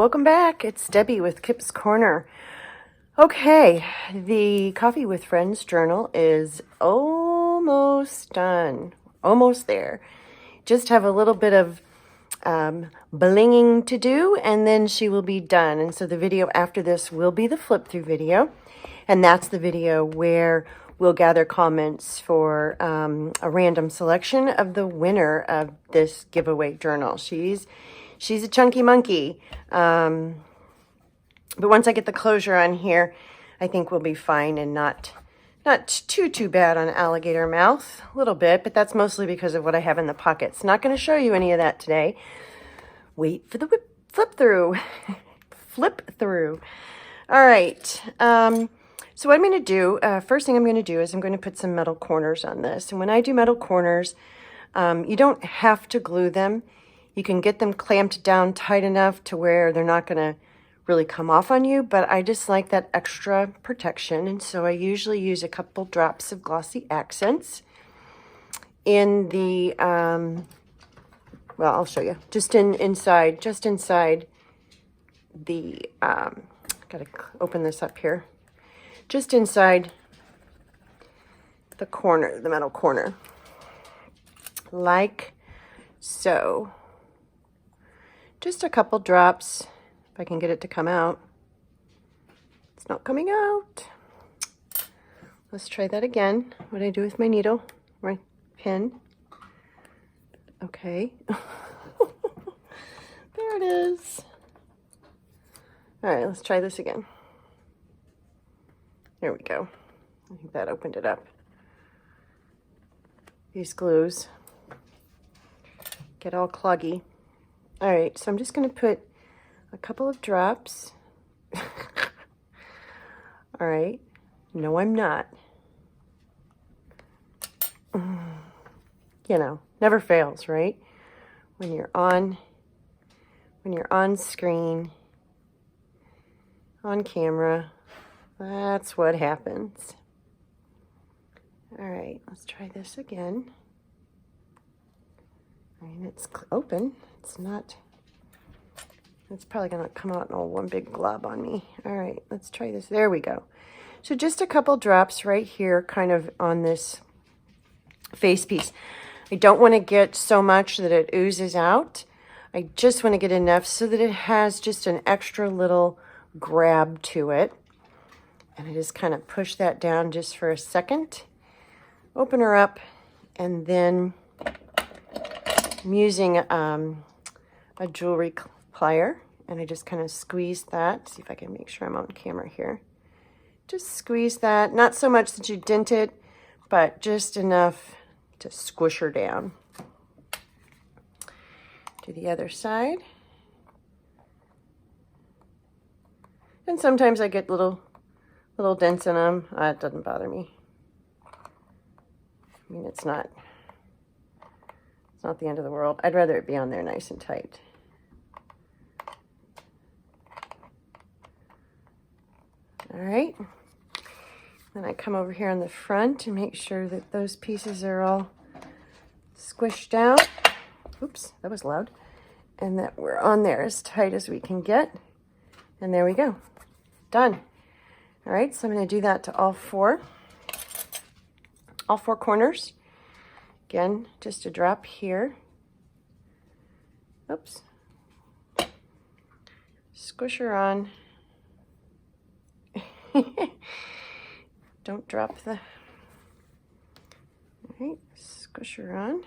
welcome back. It's Debbie with Kip's Corner. Okay, the Coffee with Friends journal is almost done. Almost there. Just have a little bit of blinging to do, and then she will be done. And so the video after this will be the flip through video. And that's the video where we'll gather comments for a random selection of the winner of this giveaway journal. She's a chunky monkey. But once I get the closure on here, I think we'll be fine and not too bad on alligator mouth. A little bit, but that's mostly because of what I have in the pockets. Not going to show you any of that today. Wait for the flip through. Flip through. All right. So what I'm going to do, first thing I'm going to do is I'm going to put some metal corners on this. And when I do metal corners, you don't have to glue them. You can get them clamped down tight enough to where they're not going to really come off on you, but I just like that extra protection. And so I usually use a couple drops of glossy accents in the, well, I'll show you, just inside the, gotta open this up here, just inside the corner, the metal corner, like so. Just a couple drops, if I can get it to come out. It's not coming out. Let's try that again. What do I do with my needle? My pin. Okay. There it is. All right, let's try this again. There we go. I think that opened it up. These glues get all cloggy. All right, so I'm just going to put a couple of drops. All right. No, I'm not. You know, never fails, right? When you're on screen, on camera, that's what happens. All right, let's try this again. I mean, it's open. It's not, it's probably going to come out in all one big glob on me. All right, let's try this. There we go. So just a couple drops right here, kind of on this face piece. I don't want to get so much that it oozes out. I just want to get enough so that it has just an extra little grab to it. And I just kind of push that down just for a second. Open her up, and then I'm using a jewelry plier, and I just kind of squeeze that. See if I can make sure I'm on camera here. Just squeeze that, not so much that you dent it, but just enough to squish her down. Do the other side. And sometimes I get little dents in them. It doesn't bother me. I mean, it's not the end of the world. I'd rather it be on there nice and tight. All right. Then I come over here on the front and make sure that those pieces are all squished down. Oops, that was loud. And that we're on there as tight as we can get. And there we go. Done. All right, so I'm going to do that to all four corners. Again, just a drop here. Oops. Squish her on. Don't drop the... All right, squish her on.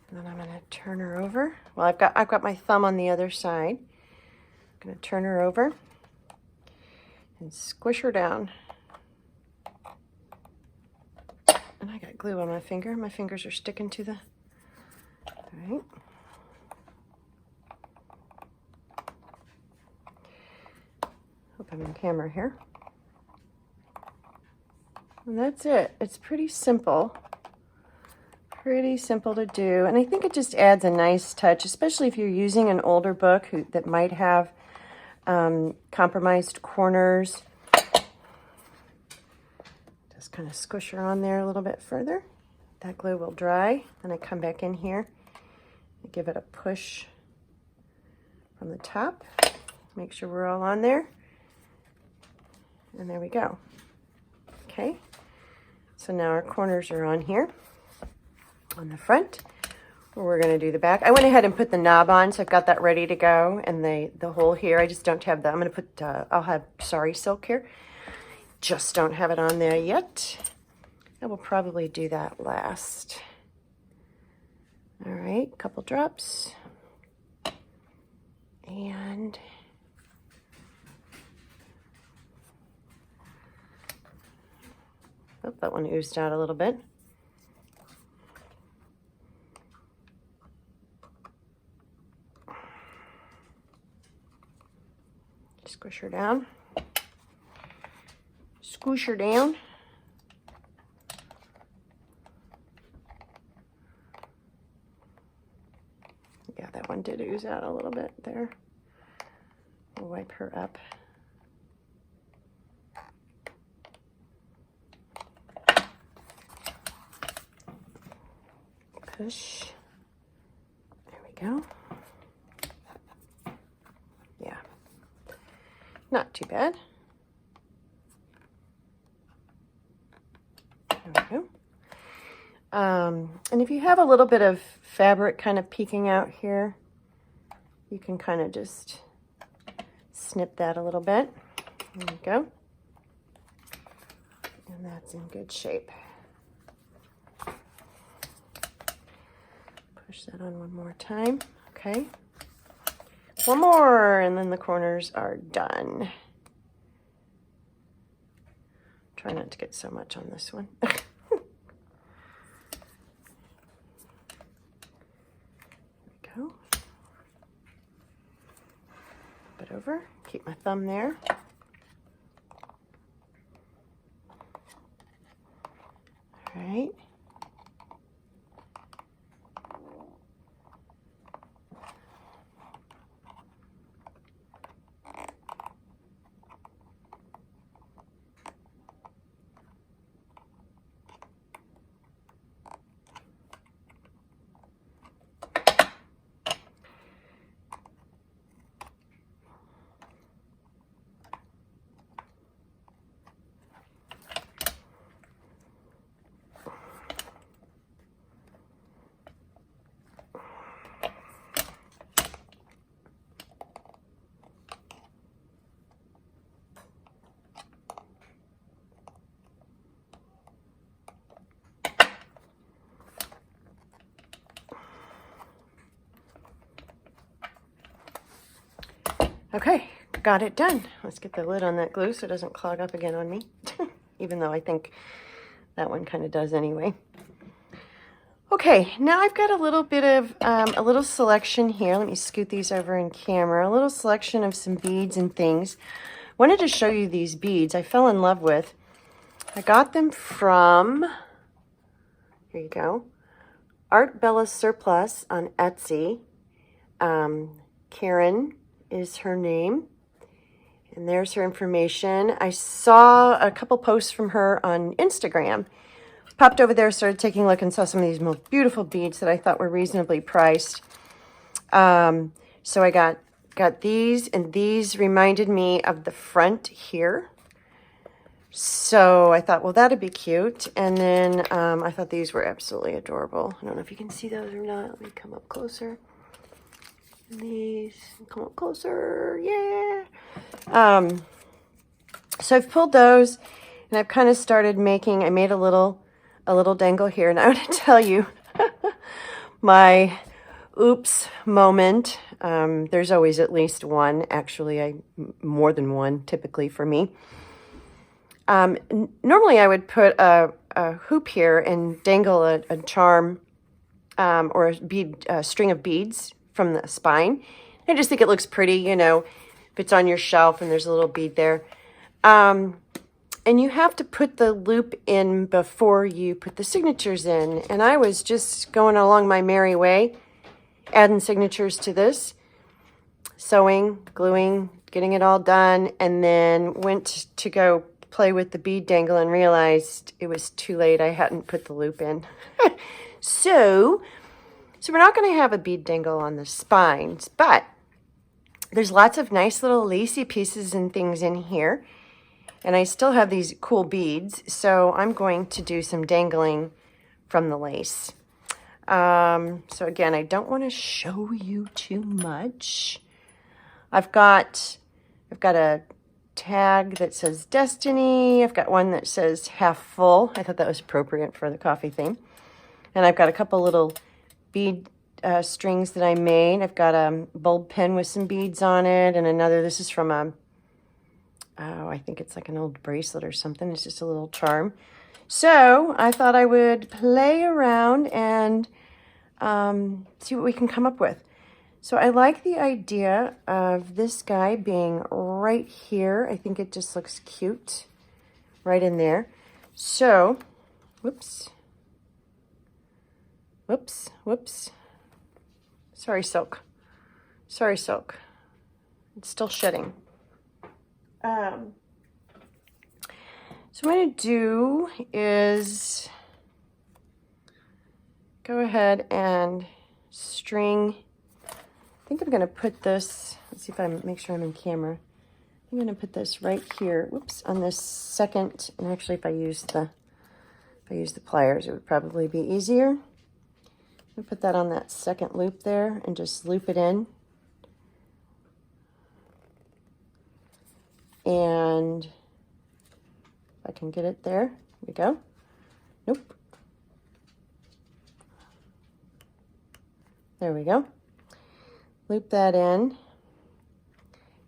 And then I'm going to turn her over. Well, I've got my thumb on the other side. I'm going to turn her over and squish her down. And I got glue on my finger. My fingers are sticking to the... All right. Hope I'm on camera here. And that's it. It's pretty simple. Pretty simple to do. And I think it just adds a nice touch, especially if you're using an older book that might have compromised corners. Just kind of squish her on there a little bit further. That glue will dry. Then I come back in here and give it a push from the top. Make sure we're all on there. And there we go. Okay. So now our corners are on here on the front. We're going to do the back. I went ahead and put the knob on, so I've got that ready to go. And the hole here, I just don't have that. I'm going to put, I'll have sari silk here. Just don't have it on there yet. I will probably do that last. All right, couple drops. And oh, that one oozed out a little bit. Squish her down. Squish her down. Yeah, that one did ooze out a little bit there. We'll wipe her up. Push. There we go. Yeah. Not too bad. There we go. And if you have a little bit of fabric kind of peeking out here, you can kind of just snip that a little bit. There we go. And that's in good shape. Push that on one more time. Okay. One more, and then the corners are done. Try not to get so much on this one. Go. Flip it over. Keep my thumb there. All right. Okay, got it done. Let's get the lid on that glue so it doesn't clog up again on me. Even though I think that one kind of does anyway. Okay, now I've got a little bit of, a little selection here. Let me scoot these over in camera. A little selection of some beads and things. Wanted to show you these beads I fell in love with. I got them from, here you go, Art Bella Surplus on Etsy. Karen is her name, and there's her information. I saw a couple posts from her on Instagram. Popped over there, started taking a look, and saw some of these most beautiful beads that I thought were reasonably priced. So I got these, and these reminded me of the front here. So I thought, well, that'd be cute. And then I thought these were absolutely adorable. I don't know if you can see those or not. Let me come up closer. These come up closer, yeah. So I've pulled those, and I've kind of started making. I made a little dangle here, and I want to tell you my oops moment. There's always at least one. Actually, more than one typically for me. Normally I would put a hoop here and dangle a charm or a string of beads from the spine. I just think it looks pretty, you know, if it's on your shelf and there's a little bead there. And you have to put the loop in before you put the signatures in. And I was just going along my merry way, adding signatures to this, sewing, gluing, getting it all done, and then went to go play with the bead dangle and realized it was too late. I hadn't put the loop in. So we're not going to have a bead dangle on the spines, but There's lots of nice little lacy pieces and things in here. And I still have these cool beads, so I'm going to do some dangling from the lace. So again, I don't want to show you too much. I've got a tag that says Destiny. I've got one that says half full. I thought that was appropriate for the coffee theme. And I've got a couple little bead strings that I made. I've got a bulb pin with some beads on it, and another, this is from a, oh, I think it's like an old bracelet or something. It's just a little charm. So I thought I would play around and see what we can come up with. So I like the idea of this guy being right here. I think it just looks cute right in there. So, whoops. Sorry, Silk. Sorry, Silk. It's still shedding. So what I'm going to do is go ahead and string. I think I'm going to put this, let's see if I make sure I'm in camera. I'm going to put this right here, whoops, on this second, and actually if I use the pliers, it would probably be easier. I'm going to put that on that second loop there and just loop it in. And if I can get it there, we go. Nope. There we go. Loop that in.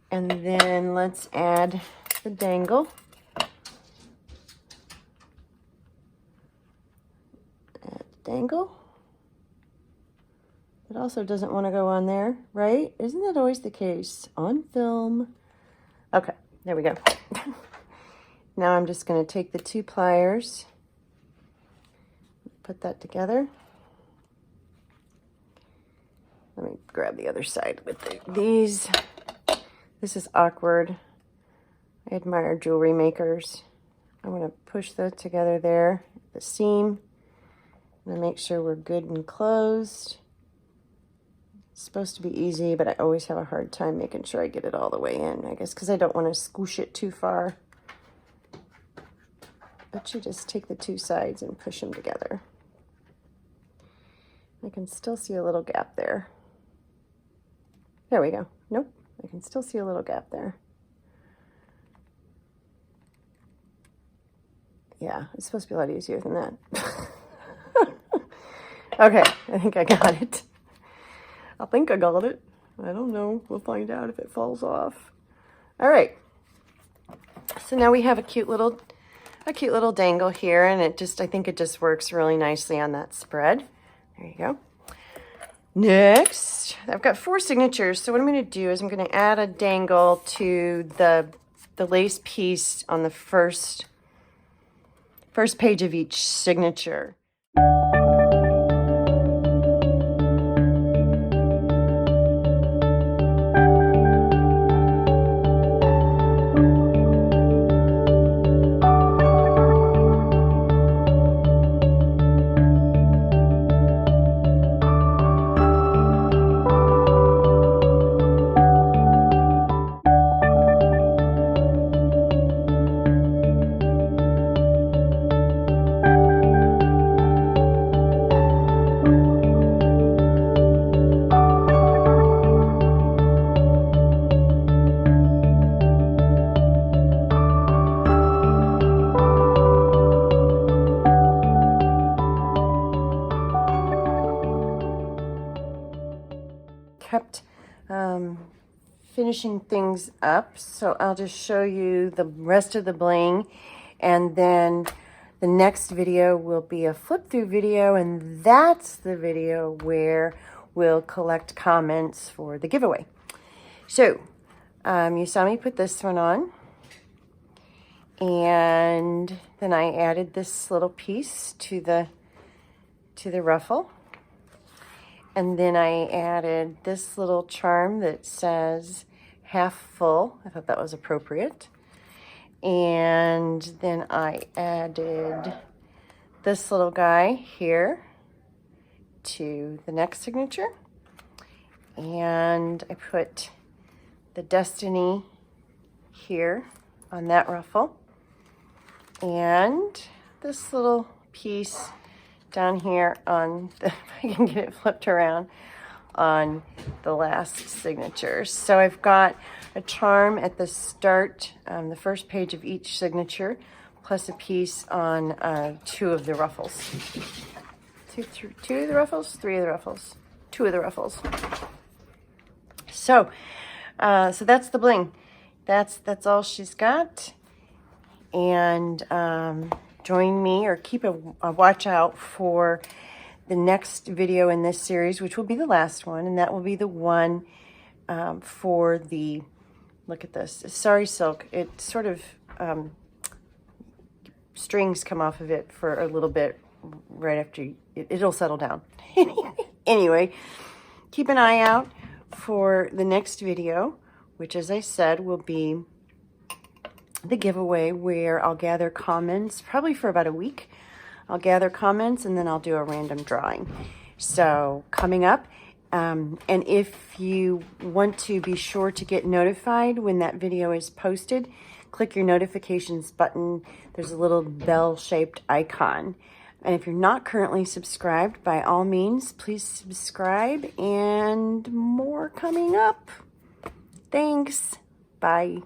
And then let's add the dangle. Add the dangle. It also doesn't want to go on there, right? Isn't that always the case? On film. Okay, there we go. Now I'm just going to take the two pliers, put that together. Let me grab the other side with these. This is awkward. I admire jewelry makers. I want to push that together there, the seam, and make sure we're good and closed. It's supposed to be easy, but I always have a hard time making sure I get it all the way in, I guess, because I don't want to squish it too far. But you just take the two sides and push them together. I can still see a little gap there. There we go. Nope, I can still see a little gap there. Yeah, it's supposed to be a lot easier than that. Okay, I think I got it. I think I got it. I don't know. We'll find out if it falls off. All right. So now we have a cute little dangle here, and I think it just works really nicely on that spread. There you go. Next, I've got 4 signatures. So what I'm going to do is I'm going to add a dangle to the lace piece on the first page of each signature. Kept finishing things up, so I'll just show you the rest of the bling, and then the next video will be a flip through video, and that's the video where we'll collect comments for the giveaway. So you saw me put this one on, and then I added this little piece to the ruffle. And then I added this little charm that says half full. I thought that was appropriate. And then I added this little guy here to the next signature. And I put the Destiny here on that ruffle. And this little piece down here on the, if I can get it flipped around, on the last signatures. So I've got a charm at the start, the first page of each signature, plus a piece on 2 of the ruffles. Two of the ruffles, 3 of the ruffles, 2 of the ruffles. So, so that's the bling. That's all she's got. And join me, or keep a watch out for the next video in this series, which will be the last one, and that will be the one for the, look at this, Sari Silk. It sort of, strings come off of it for a little bit right after, it'll settle down. Anyway, keep an eye out for the next video, which, as I said, will be the giveaway, where I'll gather comments, probably for about a week. I'll gather comments and then I'll do a random drawing. So coming up, and if you want to be sure to get notified when that video is posted, click your notifications button. There's a little bell-shaped icon. And if you're not currently subscribed, by all means, please subscribe, and more coming up. Thanks. Bye.